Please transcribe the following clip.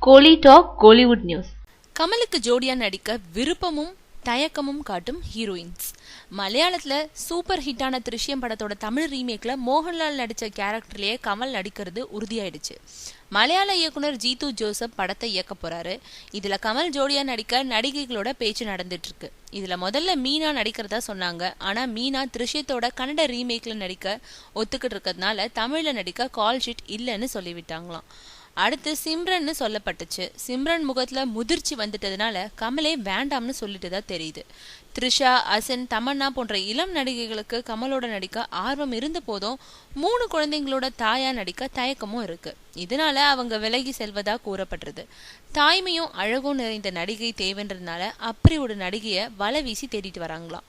கோலி talk Kollywood news. கமலுக்கு ஜோடியா நடிக்க விருப்பமும் தயக்கமும் காட்டும் ஹீரோயின்ஸ். மலையாளத்துல சூப்பர் ஹிட்டான திருஷ்யம் படத்தோட தமிழ் ரீமேக்ல மோகன்லால் நடிச்ச கேரக்டர்லயே கமல் நடிக்கிறது உறுதியாயிடுச்சு. மலையாள இயக்குனர் ஜீத்து ஜோசப் படத்தை இயக்க போறாரு. இதுல கமல் ஜோடியா நடிக்க நடிகைகளோட பேச்சு நடந்துட்டு இருக்கு. இதுல முதல்ல மீனா நடிக்கிறதா சொன்னாங்க. ஆனா மீனா திருஷ்யத்தோட கன்னட ரீமேக்ல நடிக்க ஒத்துக்கிட்டு இருக்கிறதுனால தமிழ்ல நடிக்க கால் ஷீட் இல்லைன்னு சொல்லிவிட்டாங்களாம். அடுத்து சிம்ரன்னு சொல்லப்பட்டுச்சு. சிம்ரன் முகத்துல முதிர்ச்சி வந்துட்டதுனால கமலே வேண்டாம்னு சொல்லிட்டுதா தெரியுது. த்ரிஷா, அசின், தமன்னா போன்ற இளம் நடிகைகளுக்கு கமலோட நடிக்க ஆர்வம் இருந்த போதும் 3 குழந்தைங்களோட தாயா நடிக்க தயக்கமும் இருக்கு. இதனால அவங்க விலகி செல்வதா கூறப்படுறது. தாய்மையும் அழகும் நிறைந்த நடிகை தேவைன்றதுனால அப்படி ஒரு நடிகைய வலை வீசி தேடிட்டு வராங்களாம்.